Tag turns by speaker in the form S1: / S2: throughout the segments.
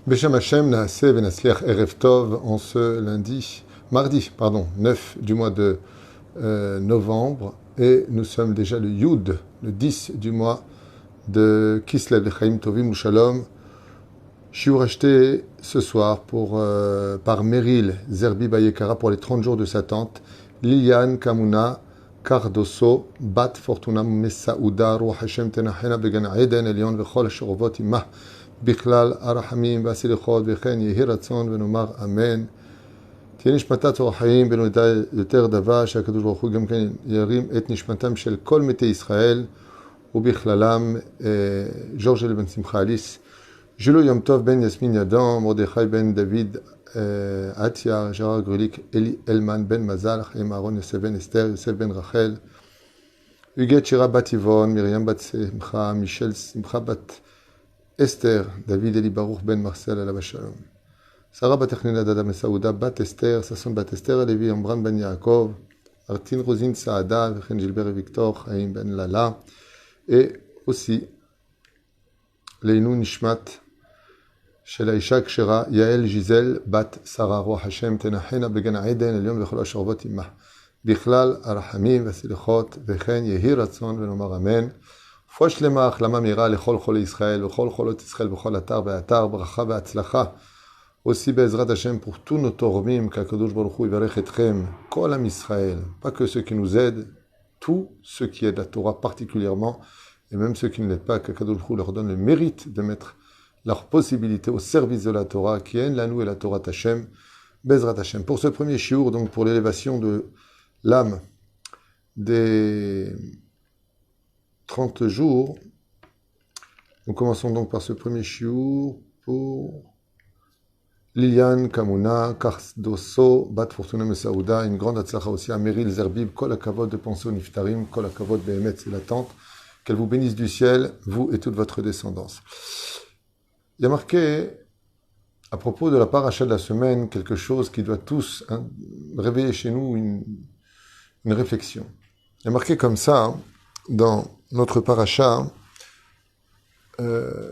S1: Beshem Hashem Naaseh Venasliach Erev Tov en ce mardi, 9 du mois de novembre, et nous sommes déjà le Yud, le 10 du mois de Kislev Lechaim Tovim ou Shalom. Shiur acheté ce soir par Meryl Zerbi Bayekara pour les 30 jours de sa tante, Liliane Kamuna Cardoso, Bat Fortuna Messaouda, Ruach Hashem Tenachena Began Eden, Elion Vechol Sherovot Imah, בכלל הרחמים והסליחות וכן יהי רצון ונאמר אמן. תהיה נשמתה צור החיים בנודע יותר דבר שהקדוש ברוך הוא גם כן ירים את נשמתם של כל מתי ישראל ובכללם ג'ורג'ל בן שמחה אליס, ז'ילו יום טוב בן יסמין ידום, מרדכי בן דוד עטיה, ז'רר גרוליק, אלי אלמן בן מזל, חיים אהרון יוסף בן אסתר, יוסף בן רחל, יגת שירה בת יבון, מרים בת שמחה, מישל שמחה בת Esther, David Eli Baruch ben Marcel Alav Shalom. Sarah Batechnina Dada Messaouda, Bat Esther, Sasson Bat Esther, Levi Ambran ben Yaakov, Artin Rosine Saada, Vechen Gilbert et Victor, Haïm ben Lala, et aussi Leinu Nishmat, Shela Isha Kshera, Yael Gisèle, Bat Sarah Roach Hashem, Tenachena Began Eden, Elion Vechol Asharvot Imah, Bichlal Arachamim, Vasilichot, Vechen Yehi Ratzon, Venomar Amen. רפואה שלמה, החלמה מהירה לכל חולי ישראל וכל חולות ישראל בכל אתר ואתר, ברכה והצלחה. aussi בעזרת השם pour tous nos תורמים, qu'Akadosh Baruch Hu יברך אתכם, כל עם ישראל, pas que ceux qui nous aident, tous ceux qui aident la Torah particulièrement, et même ceux qui ne l'aident pas, qu'Akadosh Baruch Hu leur donne le mérite de mettre leur possibilité au service de la Torah, qui est la nous et la Torah Hashem, Bezrat Hashem. Pour ce premier shiur, donc pour l'élévation de l'âme des 30 jours. Nous commençons donc par ce premier shiur pour Liliane Kamuna Cardoso, Bat Fortuna Messaouda, une grande atzlacha aussi à Meryl Zerbib, Kol HaKavod de penser au Niftarim, Kol HaKavod Behemet, c'est l'attente. Qu'elle vous bénisse du ciel, vous et toute votre descendance. Il y a marqué, à propos de la paracha de la semaine, quelque chose qui doit tous réveiller chez nous une réflexion. Il y a marqué comme ça, dans notre paracha,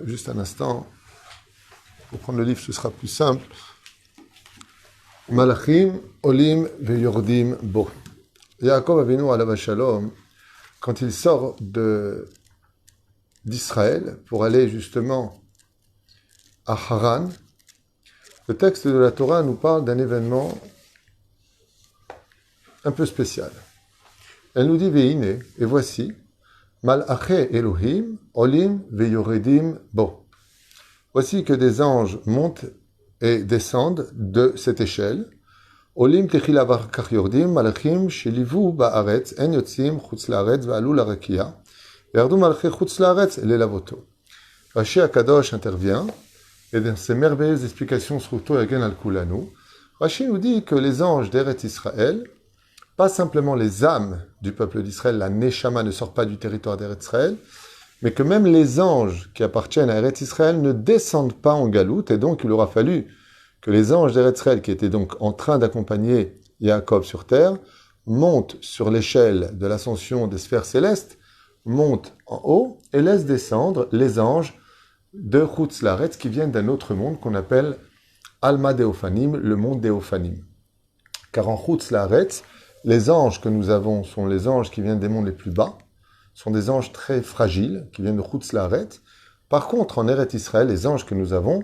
S1: juste un instant, pour prendre le livre, ce sera plus simple. Malachim, Olim, Veyordim, Bo. Yaakov Avinu alav shalom, quand il sort d'Israël pour aller justement à Haran, le texte de la Torah nous parle d'un événement un peu spécial. Elle nous dit Veine, et voici, Malaché Elohim, Olim veyoredim bo. Voici que des anges montent et descendent de cette échelle. Olim techil avar kach yordim, malachim shelivu ba'aretz, en yotzim chutz la'aretz va'alu la'rakia, ve'ardu malaché chutz la'aretz le'lavoto. Rashi Akadosh intervient, et dans ces merveilleuses explications sur Toyagen al-Kulanu, Rashi nous dit que les anges d'Eretz Israël, pas simplement les âmes du peuple d'Israël, la Neshama ne sort pas du territoire d'Eretz Israël, mais que même les anges qui appartiennent à Eretz Israël ne descendent pas en galoute, et donc il aura fallu que les anges d'Eretz Israël, qui étaient donc en train d'accompagner Yaakov sur terre, montent sur l'échelle de l'ascension des sphères célestes, montent en haut et laissent descendre les anges de Chutz La'aretz qui viennent d'un autre monde qu'on appelle Alma Deophanim, le monde Deophanim. Car en Chutz La'aretz, les anges que nous avons sont les anges qui viennent des mondes les plus bas, sont des anges très fragiles, qui viennent de Chutz La'aretz. Par contre, en Eretz Israël, les anges que nous avons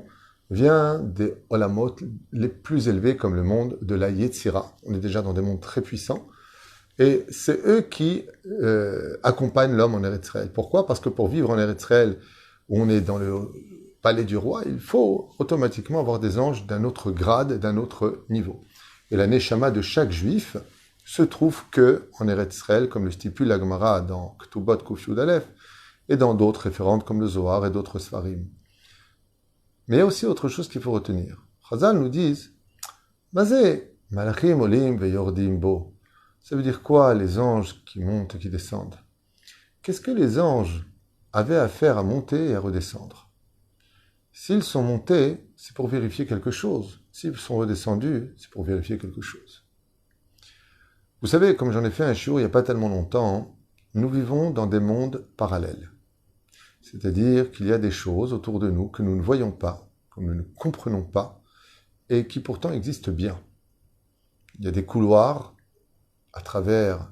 S1: viennent des Olamot les plus élevés, comme le monde de la Yetzira. On est déjà dans des mondes très puissants. Et c'est eux qui accompagnent l'homme en Eretz Israël. Pourquoi ? Parce que pour vivre en Eretz Israël, où on est dans le palais du roi, il faut automatiquement avoir des anges d'un autre grade, d'un autre niveau. Et la Neshama de chaque juif se trouve que en Eretz Israël, comme le stipule la Gemara dans Ktubot Kuf Yud Aleph, et dans d'autres référentes comme le Zohar et d'autres Sfarim. Mais il y a aussi autre chose qu'il faut retenir. Chazal nous disent, Mazé, Malachim Olim Veyordim Bo. Ça veut dire quoi, les anges qui montent et qui descendent? Qu'est-ce que les anges avaient à faire à monter et à redescendre? S'ils sont montés, c'est pour vérifier quelque chose. S'ils sont redescendus, c'est pour vérifier quelque chose. Vous savez, comme j'en ai fait un shiur il n'y a pas tellement longtemps, nous vivons dans des mondes parallèles. C'est-à-dire qu'il y a des choses autour de nous que nous ne voyons pas, que nous ne comprenons pas et qui pourtant existent bien. Il y a des couloirs à travers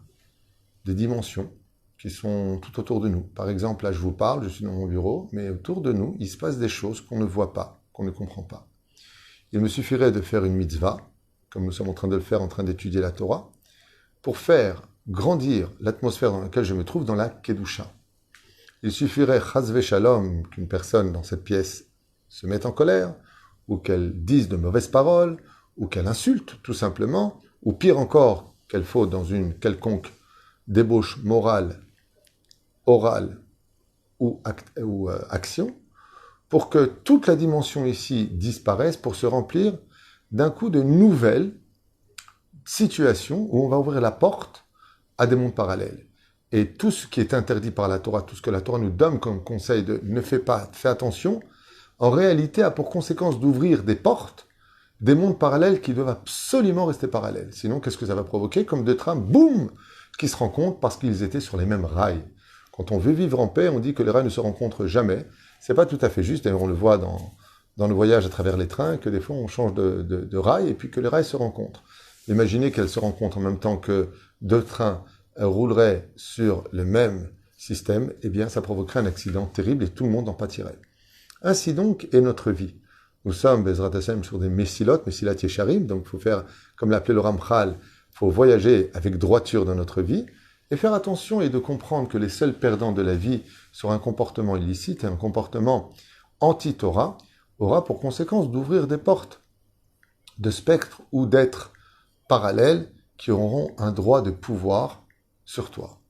S1: des dimensions qui sont tout autour de nous. Par exemple, là je vous parle, je suis dans mon bureau, mais autour de nous, il se passe des choses qu'on ne voit pas, qu'on ne comprend pas. Il me suffirait de faire une mitzvah, comme nous sommes en train de le faire, en train d'étudier la Torah, pour faire grandir l'atmosphère dans laquelle je me trouve dans la Kedusha. Il suffirait, chas v'shalom, qu'une personne dans cette pièce se mette en colère, ou qu'elle dise de mauvaises paroles, ou qu'elle insulte, tout simplement, ou pire encore, qu'elle faute dans une quelconque débauche morale, orale ou action, pour que toute la dimension ici disparaisse, pour se remplir d'un coup de nouvelles situations où on va ouvrir la porte à des mondes parallèles. Et tout ce qui est interdit par la Torah, tout ce que la Torah nous donne comme conseil de ne fais pas, fais attention, en réalité a pour conséquence d'ouvrir des portes, des mondes parallèles qui doivent absolument rester parallèles. Sinon, qu'est-ce que ça va provoquer? Comme deux trams, boum, qui se rencontrent parce qu'ils étaient sur les mêmes rails. Quand on veut vivre en paix, on dit que les rails ne se rencontrent jamais. C'est pas tout à fait juste, d'ailleurs on le voit dans le voyage à travers les trains, que des fois on change de rail et puis que les rails se rencontrent. Imaginez qu'elles se rencontrent en même temps que deux trains rouleraient sur le même système, eh bien ça provoquerait un accident terrible et tout le monde en pâtirait. Ainsi donc est notre vie. Nous sommes, Bezrat Hashem, sur des messilotes, messilat yesharim, donc il faut faire, comme l'appelait le Ramchal, il faut voyager avec droiture dans notre vie, et faire attention et de comprendre que les seuls perdants de la vie sur un comportement illicite et un comportement anti-Torah aura pour conséquence d'ouvrir des portes de spectres ou d'êtres parallèles qui auront un droit de pouvoir sur toi.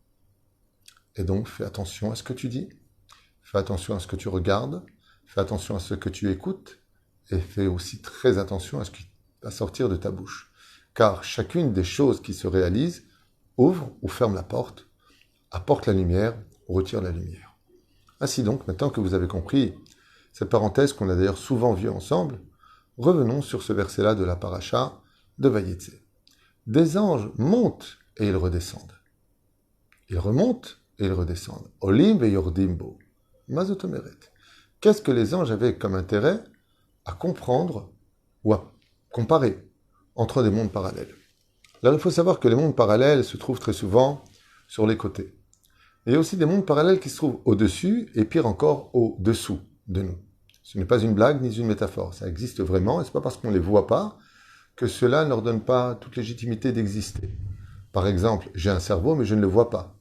S1: Et donc, fais attention à ce que tu dis, fais attention à ce que tu regardes, fais attention à ce que tu écoutes, et fais aussi très attention à ce qui va sortir de ta bouche. Car chacune des choses qui se réalisent ouvre ou ferme la porte, apporte la lumière ou retire la lumière. Ainsi donc, maintenant que vous avez compris cette parenthèse qu'on a d'ailleurs souvent vue ensemble, revenons sur ce verset-là de la paracha de Vayetze. Des anges montent et ils redescendent. Ils remontent et ils redescendent. Olim ve yordimbo. Mazotomeret. Qu'est-ce que les anges avaient comme intérêt à comprendre ou à comparer entre des mondes parallèles? Alors il faut savoir que les mondes parallèles se trouvent très souvent sur les côtés. Il y a aussi des mondes parallèles qui se trouvent au-dessus et pire encore au-dessous de nous. Ce n'est pas une blague ni une métaphore, ça existe vraiment et ce n'est pas parce qu'on ne les voit pas que cela ne leur donne pas toute légitimité d'exister. Par exemple, j'ai un cerveau mais je ne le vois pas.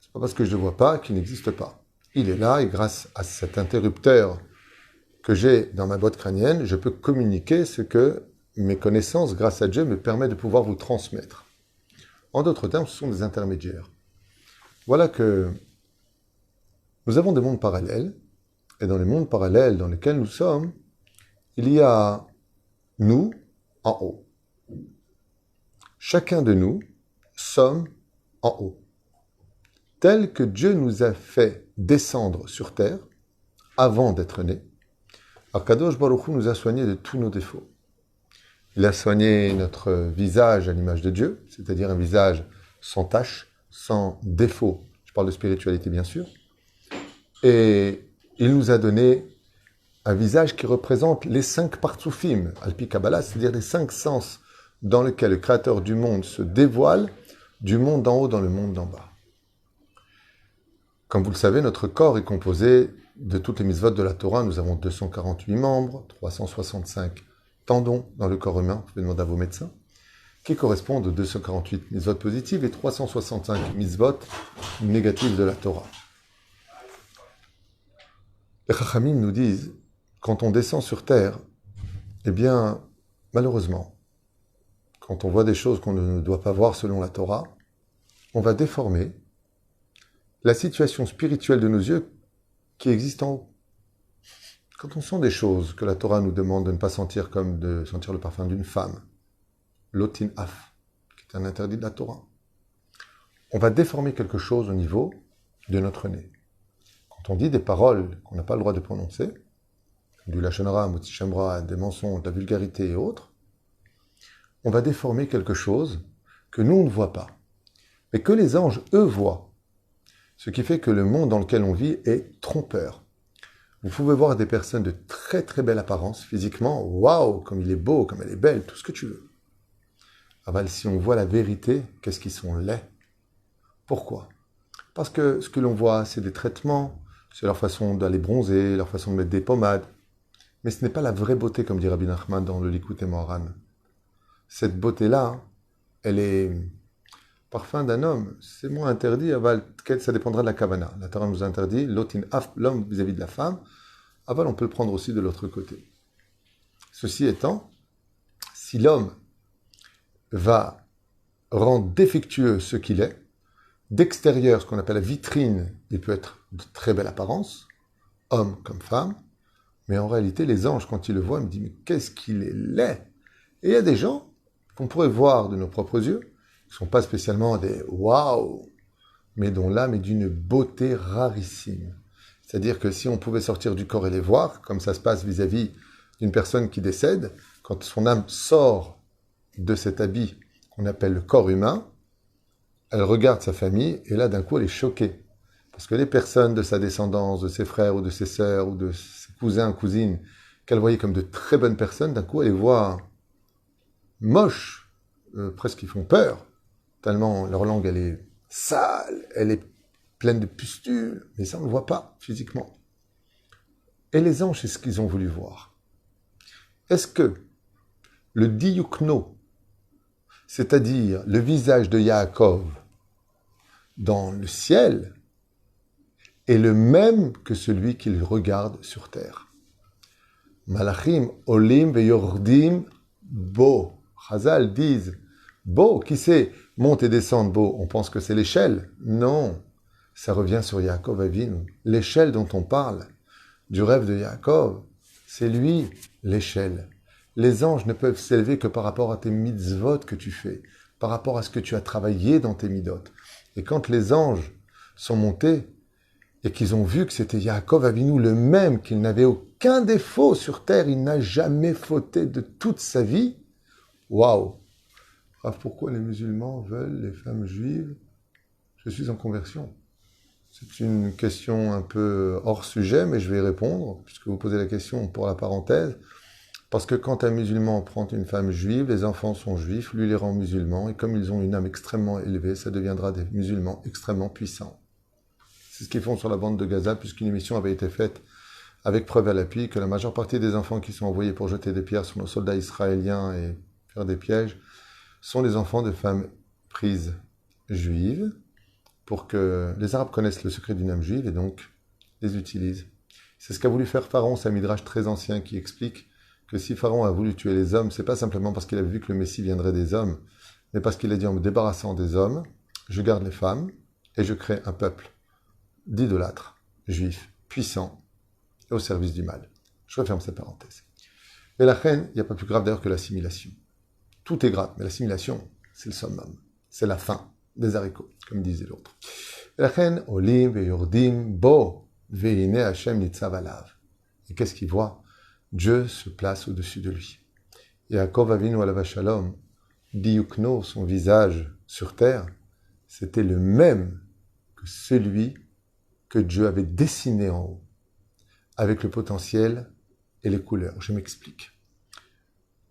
S1: Ce n'est pas parce que je ne le vois pas qu'il n'existe pas. Il est là et grâce à cet interrupteur que j'ai dans ma boîte crânienne, je peux communiquer ce que mes connaissances, grâce à Dieu, me permettent de pouvoir vous transmettre. En d'autres termes, ce sont des intermédiaires. Voilà que nous avons des mondes parallèles, et dans les mondes parallèles dans lesquels nous sommes, il y a nous en haut. Chacun de nous sommes en haut. Tel que Dieu nous a fait descendre sur terre, avant d'être nés, Akadosh Baruch Hu nous a soignés de tous nos défauts. Il a soigné notre visage à l'image de Dieu, c'est-à-dire un visage sans tache, sans défaut. Je parle de spiritualité, bien sûr. Et il nous a donné un visage qui représente les 5 partsoufim, Alpi Kabbalah, c'est-à-dire les 5 sens dans lesquels le Créateur du monde se dévoile du monde d'en haut dans le monde d'en bas. Comme vous le savez, notre corps est composé de toutes les mitzvot de la Torah. Nous avons 248 membres, 365 tendons dans le corps humain, vous pouvez demander à vos médecins, qui correspondent aux 248 mitzvot positives et 365 mitzvot négatives de la Torah. Les Chachamim nous disent, quand on descend sur terre, eh bien, malheureusement, quand on voit des choses qu'on ne doit pas voir selon la Torah, on va déformer la situation spirituelle de nos yeux qui existe en haut. Quand on sent des choses que la Torah nous demande de ne pas sentir, comme de sentir le parfum d'une femme, l'otin af, qui est un interdit de la Torah, on va déformer quelque chose au niveau de notre nez. Quand on dit des paroles qu'on n'a pas le droit de prononcer, du lachon hara, motzi shem ra, des mensonges, de la vulgarité et autres, on va déformer quelque chose que nous on ne voit pas, mais que les anges, eux, voient. Ce qui fait que le monde dans lequel on vit est trompeur. Vous pouvez voir des personnes de très très belle apparence, physiquement, waouh, comme il est beau, comme elle est belle, tout ce que tu veux. Aval, si on voit la vérité, qu'est-ce qu'ils sont laids? Pourquoi? Parce que ce que l'on voit, c'est des traitements, c'est leur façon d'aller bronzer, leur façon de mettre des pommades. Mais ce n'est pas la vraie beauté, comme dit Rabbi Nachman dans le Likutei Moharan. Cette beauté-là, elle est parfum d'un homme. C'est moins interdit, aval, ça dépendra de la kavana. La Torah nous interdit, l'otin af, l'homme vis-à-vis de la femme. Aval, on peut le prendre aussi de l'autre côté. Ceci étant, si l'homme va rendre défectueux ce qu'il est, d'extérieur, ce qu'on appelle la vitrine, il peut être de très belle apparence, homme comme femme, mais en réalité, les anges, quand ils le voient, me disent, mais qu'est-ce qu'il est laid! Et il y a des gens qu'on pourrait voir de nos propres yeux, qui ne sont pas spécialement des waouh, mais dont l'âme est d'une beauté rarissime. C'est-à-dire que si on pouvait sortir du corps et les voir, comme ça se passe vis-à-vis d'une personne qui décède, quand son âme sort de cet habit qu'on appelle le corps humain, elle regarde sa famille et là, d'un coup, elle est choquée. Parce que les personnes de sa descendance, de ses frères ou de ses sœurs ou de ses cousins, cousines, qu'elle voyait comme de très bonnes personnes, d'un coup, elle les voit moches, presque ils font peur, tellement leur langue, elle est sale, elle est pleine de pustules, mais ça, on ne le voit pas physiquement. Et les anges, c'est ce qu'ils ont voulu voir. Est-ce que le diyukno, c'est-à-dire le visage de Yaakov dans le ciel, est le même que celui qu'il regarde sur terre? Malachim olim veyordim bo. Chazal disent bo, qui c'est monte et descend bo? On pense que c'est l'échelle. Non, ça revient sur Yaakov Avinu. L'échelle dont on parle, du rêve de Yaakov, c'est lui l'échelle. Les anges ne peuvent s'élever que par rapport à tes mitzvot que tu fais, par rapport à ce que tu as travaillé dans tes midot. Et quand les anges sont montés et qu'ils ont vu que c'était Yaakov Avinu le même, qu'il n'avait aucun défaut sur terre, il n'a jamais fauté de toute sa vie, waouh! Pourquoi les musulmans veulent les femmes juives? Je suis en conversion. C'est une question un peu hors sujet, mais je vais y répondre, puisque vous posez la question pour la parenthèse. Parce que quand un musulman prend une femme juive, les enfants sont juifs, lui les rend musulmans, et comme ils ont une âme extrêmement élevée, ça deviendra des musulmans extrêmement puissants. C'est ce qu'ils font sur la bande de Gaza, puisqu'une émission avait été faite avec preuve à l'appui que la majeure partie des enfants qui sont envoyés pour jeter des pierres sur nos soldats israéliens et faire des pièges sont les enfants de femmes prises juives, pour que les Arabes connaissent le secret d'une âme juive et donc les utilisent. C'est ce qu'a voulu faire Pharaon, c'est un midrash très ancien qui explique que si Pharaon a voulu tuer les hommes, c'est pas simplement parce qu'il avait vu que le Messie viendrait des hommes, mais parce qu'il a dit en me débarrassant des hommes, je garde les femmes et je crée un peuple d'idolâtres, juifs, puissants et au service du mal. Je referme cette parenthèse. Mais la reine, il n'y a pas plus grave d'ailleurs que l'assimilation. Tout est grave, mais l'assimilation, c'est le summum, c'est la fin des haricots, comme disait l'autre. La reine, olim veyordim bo veine Hashem nitzav alav. Et qu'est-ce qu'il voit? Dieu se place au-dessus de lui. Yaakov Avinu alav shalom, diyukno, son visage sur terre, c'était le même que celui que Dieu avait dessiné en haut, avec le potentiel et les couleurs. Je m'explique.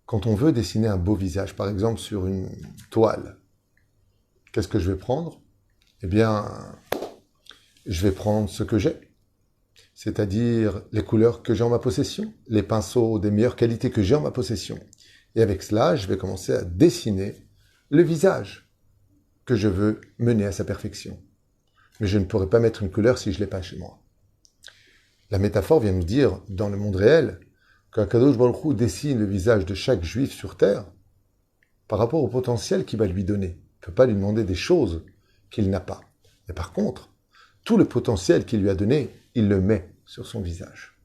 S1: Quand on veut dessiner un beau visage, par exemple sur une toile, qu'est-ce que je vais prendre? Eh bien, je vais prendre ce que j'ai. C'est-à-dire les couleurs que j'ai en ma possession, les pinceaux des meilleures qualités que j'ai en ma possession. Et avec cela, je vais commencer à dessiner le visage que je veux mener à sa perfection. Mais je ne pourrai pas mettre une couleur si je ne l'ai pas chez moi. La métaphore vient nous dire, dans le monde réel, qu'Akadosh Baruch Hu dessine le visage de chaque juif sur terre par rapport au potentiel qu'il va lui donner. Il ne peut pas lui demander des choses qu'il n'a pas. Mais par contre, tout le potentiel qu'il lui a donné, il le met sur son visage.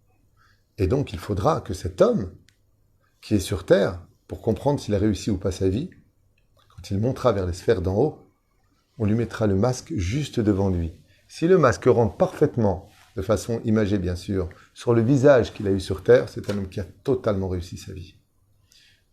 S1: Et donc, il faudra que cet homme qui est sur terre, pour comprendre s'il a réussi ou pas sa vie, quand il montera vers les sphères d'en haut, on lui mettra le masque juste devant lui. Si le masque rentre parfaitement, de façon imagée bien sûr, sur le visage qu'il a eu sur terre, c'est un homme qui a totalement réussi sa vie.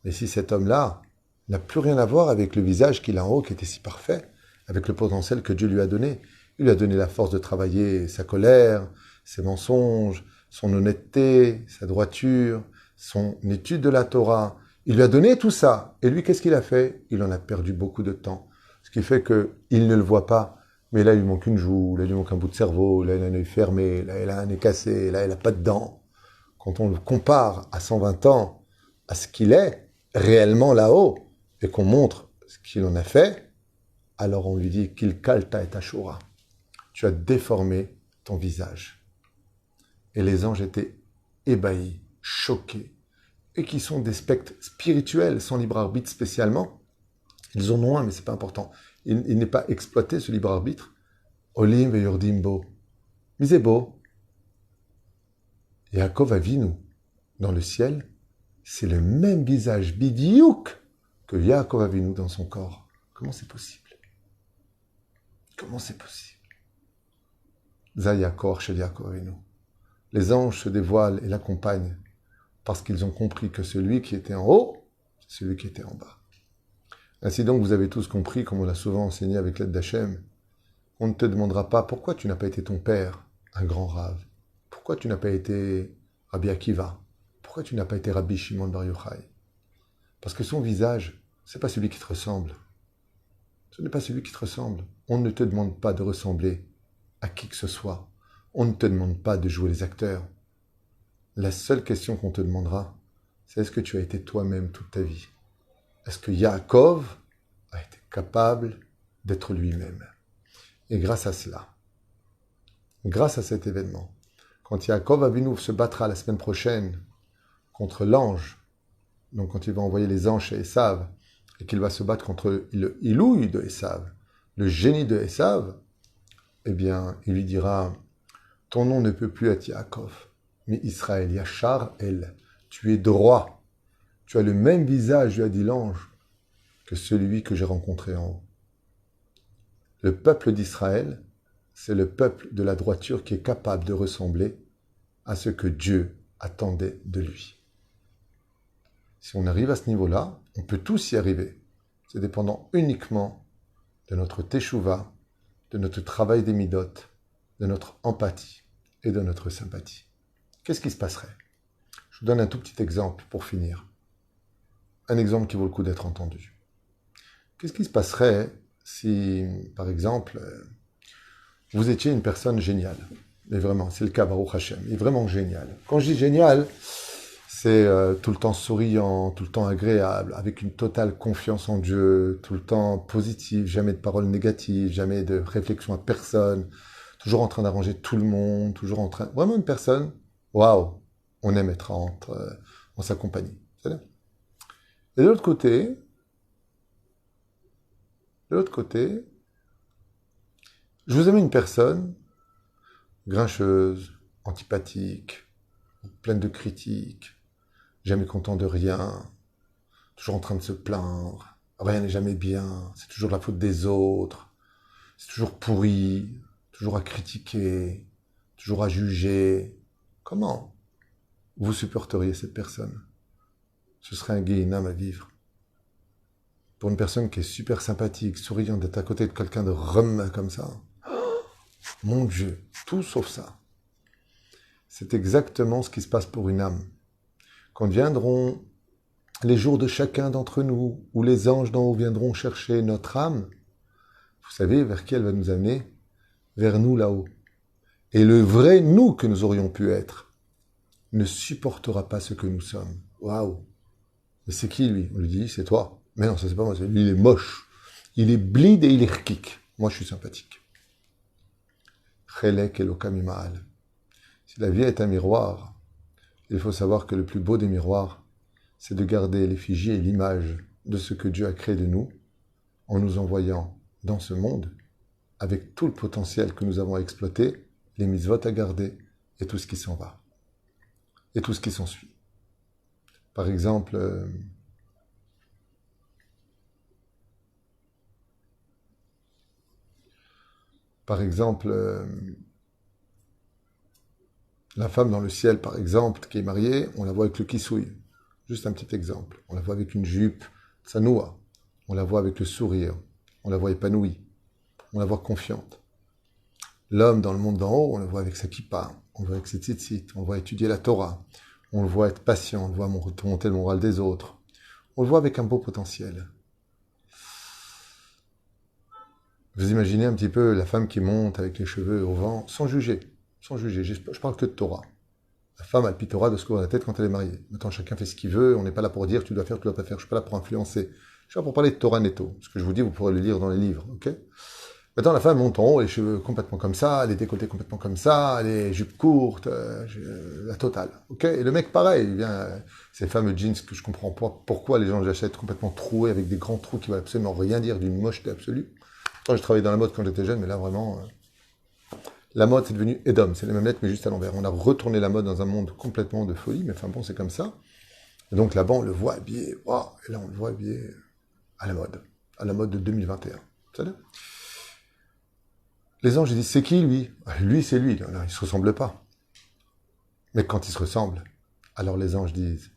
S1: Mais si cet homme-là n'a plus rien à voir avec le visage qu'il a en haut, qui était si parfait, avec le potentiel que Dieu lui a donné, il lui a donné la force de travailler sa colère, ses mensonges, son honnêteté, sa droiture, son étude de la Torah. Il lui a donné tout ça. Et lui, qu'est-ce qu'il a fait? Il en a perdu beaucoup de temps. Ce qui fait qu'il ne le voit pas. Mais là, il lui manque une joue, là, il lui manque un bout de cerveau, là, il a un œil fermé, là, il a un nez cassé, là, il n'a pas de dents. Quand on le compare à 120 ans, à ce qu'il est réellement là-haut, et qu'on montre ce qu'il en a fait, alors on lui dit qu'il kalta et ashura. Tu as déformé ton visage. Et les anges étaient ébahis, choqués, et qui sont des spectres spirituels, sans libre arbitre spécialement. Ils en ont un, mais c'est pas important. Il n'est pas exploité, ce libre arbitre. Olim ve yordim bo. Mais c'est beau. Yaakov Avinu, dans le ciel, c'est le même visage bidiouk que Yaakov Avinu dans son corps. Comment c'est possible? Comment c'est possible? Zayakor chez Yaakov Avinu. Les anges se dévoilent et l'accompagnent parce qu'ils ont compris que celui qui était en haut, c'est celui qui était en bas. Ainsi donc, vous avez tous compris, comme on l'a souvent enseigné avec l'aide d'Hachem, on ne te demandera pas pourquoi tu n'as pas été ton père, un grand rave. Pourquoi tu n'as pas été Rabbi Akiva? Pourquoi tu n'as pas été Rabbi Shimon Bar Yochai? Parce que son visage, c'est pas celui qui te ressemble. Ce n'est pas celui qui te ressemble. On ne te demande pas de ressembler à qui que ce soit. On ne te demande pas de jouer les acteurs. La seule question qu'on te demandera, c'est est-ce que tu as été toi-même toute ta vie? Est-ce que Yaakov a été capable d'être lui-même? Et grâce à cela, grâce à cet événement, quand Yaakov Avinu se battra la semaine prochaine contre l'ange, donc quand il va envoyer les anges chez Esav, et qu'il va se battre contre le Ilouï de Esav, le génie de Esav, eh bien, il lui dira, ton nom ne peut plus être Yaakov, mais Israël, Yachar El, tu es droit, tu as le même visage, lui a dit l'ange, que celui que j'ai rencontré en haut. Le peuple d'Israël, c'est le peuple de la droiture qui est capable de ressembler à ce que Dieu attendait de lui. Si on arrive à ce niveau-là, on peut tous y arriver. C'est dépendant uniquement de notre teshuva, de notre travail des midot, de notre empathie et de notre sympathie. Qu'est-ce qui se passerait? Je vous donne un tout petit exemple pour finir. Un exemple qui vaut le coup d'être entendu. Qu'est-ce qui se passerait si, par exemple, vous étiez une personne géniale? Mais vraiment, c'est le cas, Baruch Hashem. Il est vraiment génial. Quand je dis génial, c'est tout le temps souriant, tout le temps agréable, avec une totale confiance en Dieu, tout le temps positif, jamais de paroles négatives, jamais de réflexion à personne, toujours en train d'arranger tout le monde, toujours en train... Vraiment une personne, waouh, on aime être en sa compagnie. Et de l'autre côté, je vous aime une personne grincheuse, antipathique, pleine de critiques, jamais content de rien, toujours en train de se plaindre, rien n'est jamais bien, c'est toujours la faute des autres, c'est toujours pourri, toujours à critiquer, toujours à juger. Comment vous supporteriez cette personne? Ce serait un guéhinam à vivre. Pour une personne qui est super sympathique, souriante, d'être à côté de quelqu'un de rhum comme ça, mon Dieu, tout sauf ça. C'est exactement ce qui se passe pour une âme. Quand viendront les jours de chacun d'entre nous, où les anges d'en haut viendront chercher notre âme, vous savez vers qui elle va nous amener? Vers nous là-haut. Et le vrai nous que nous aurions pu être ne supportera pas ce que nous sommes. Waouh! Mais c'est qui lui? On lui dit, c'est toi. Mais non, ça c'est pas moi, lui il est moche. Il est blide et il est rkik. Moi je suis sympathique. Chelek Elokam Imaal. Si la vie est un miroir, il faut savoir que le plus beau des miroirs, c'est de garder l'effigie et l'image de ce que Dieu a créé de nous, en nous envoyant dans ce monde, avec tout le potentiel que nous avons à exploiter, les mitzvot à garder, et tout ce qui s'en va, et tout ce qui s'ensuit. Par exemple, la femme dans le ciel, par exemple, qui est mariée, on la voit avec le kisouille. Juste un petit exemple. On la voit avec une jupe tsanoua. On la voit avec le sourire. On la voit épanouie. On la voit confiante. L'homme dans le monde d'en haut, on le voit avec sa kippa, on le voit avec ses tzitzit, on le voit étudier la Torah, on le voit être patient, on le voit monter le moral des autres. On le voit avec un beau potentiel. Vous imaginez un petit peu la femme qui monte avec les cheveux au vent, sans juger, sans juger. Je parle que de Torah. La femme a le Torah de se couvrir la tête quand elle est mariée. Maintenant, chacun fait ce qu'il veut. On n'est pas là pour dire tu dois faire, tu dois pas faire. Je suis pas là pour influencer. Je suis là pour parler de Torah netto. Ce que je vous dis, vous pourrez le lire dans les livres, ok? Maintenant, la femme monte en haut, les cheveux complètement comme ça, les décolletés complètement comme ça, les jupes courtes, la totale, ok? Et le mec, pareil, il vient, ces fameux jeans que je comprends pas pourquoi les gens les achètent complètement troués avec des grands trous qui veulent absolument rien dire d'une mocheté absolue. Moi, je travaillais dans la mode quand j'étais jeune, mais là, vraiment, la mode, c'est devenu Edom. C'est les mêmes lettres, mais juste à l'envers. On a retourné la mode dans un monde complètement de folie, mais enfin bon, c'est comme ça. Et donc là-bas, on le voit habillé, wow, et là, on le voit habillé à la mode de 2021. Vous savez ? Les anges, ils disent, c'est qui lui? Lui, c'est lui. Non, il se ressemble pas. Mais quand il se ressemble, alors les anges disent,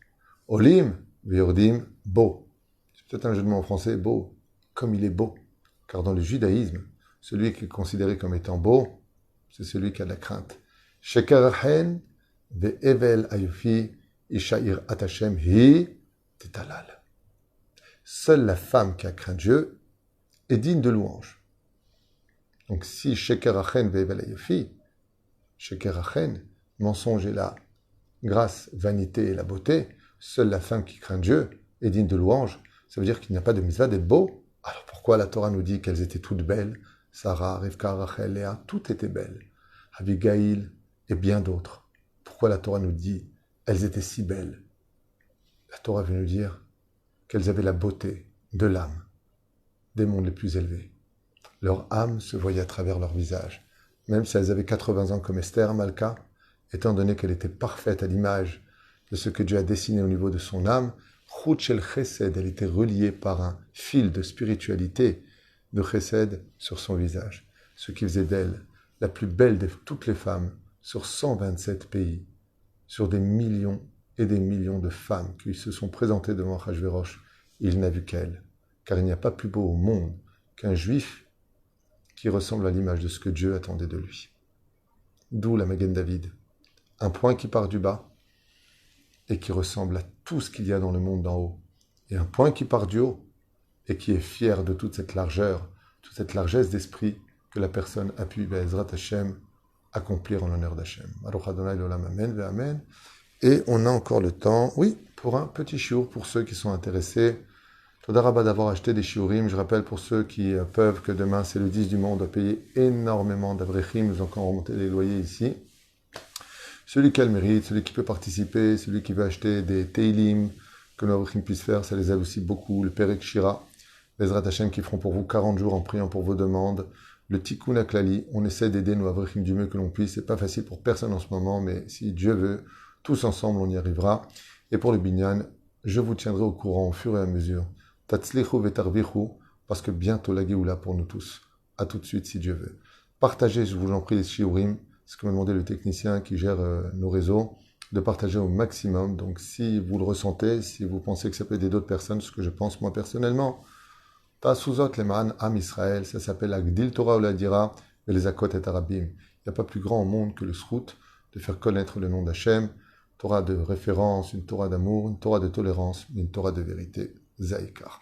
S1: Olim, Veordim, beau. C'est peut-être un jeu de mots en français, beau, comme il est beau. Car dans le judaïsme, celui qui est considéré comme étant beau, c'est celui qui a de la crainte. Shekarachen ve'evel ayufi ishair atashem hi tetalal. Seule la femme qui a craint Dieu est digne de louange. Donc si Shekarachen ve'evel ayufi, Shekarachen, mensonge et la grâce, vanité et la beauté, seule la femme qui craint Dieu est digne de louange, ça veut dire qu'il n'y a pas de mitzvah d'être beau. Alors pourquoi la Torah nous dit qu'elles étaient toutes belles? Sarah, Rivka, Rachel, Léa, toutes étaient belles. Abigail et bien d'autres. Pourquoi la Torah nous dit elles étaient si belles? La Torah veut nous dire qu'elles avaient la beauté de l'âme des mondes les plus élevés. Leur âme se voyait à travers leur visage. Même si elles avaient 80 ans comme Esther, Malka, étant donné qu'elle était parfaite à l'image de ce que Dieu a dessiné au niveau de son âme, Chut shel Chesed, elle était reliée par un fil de spiritualité de Chesed sur son visage, ce qui faisait d'elle la plus belle de toutes les femmes sur 127 pays, sur des millions et des millions de femmes qui se sont présentées devant Achashverosh. Il n'a vu qu'elle, car il n'y a pas plus beau au monde qu'un juif qui ressemble à l'image de ce que Dieu attendait de lui. D'où la Magen David, un point qui part du bas et qui ressemble à tout ce qu'il y a dans le monde d'en haut, et un point qui part du haut et qui est fier de toute cette largeur, toute cette largesse d'esprit que la personne a pu, Be'ezrat Hashem, accomplir en l'honneur d'Hashem. Baruch Adonai l'olam, amen, ve'amen. Et on a encore le temps, oui, pour un petit shiur, pour ceux qui sont intéressés. Toda Rabba d'avoir acheté des shiurim. Je rappelle pour ceux qui peuvent que demain, c'est le 10 du mois, on doit payer énormément d'avrechim. Nous avons encore remonté les loyers ici. Celui qui a le mérite, celui qui peut participer, celui qui veut acheter des teilim, que l'avrechim puisse faire, ça les aide aussi beaucoup. Le Perek Shira, les Bezrat Hashem qui feront pour vous 40 jours en priant pour vos demandes. Le Tikkun HaKlali, on essaie d'aider nos avrechim du mieux que l'on puisse. C'est pas facile pour personne en ce moment, mais si Dieu veut, tous ensemble, on y arrivera. Et pour le binyan, je vous tiendrai au courant au fur et à mesure. Tatzlichu vetarvichu, parce que bientôt la Géoula pour nous tous. À tout de suite, si Dieu veut. Partagez, je vous en prie, les shiurim. Ce que m'a demandé le technicien qui gère nos réseaux, de partager au maximum. Donc, si vous le ressentez, si vous pensez que ça peut aider d'autres personnes, ce que je pense moi personnellement, Tasuzot leman am Israël, ça s'appelle la Gdil Torah ou la Dira, et les Akot et Arabim. Il n'y a pas plus grand au monde que le Srout de faire connaître le nom d'Hachem. Torah de référence, une Torah d'amour, une Torah de tolérance, une Torah de vérité. Zaïkar.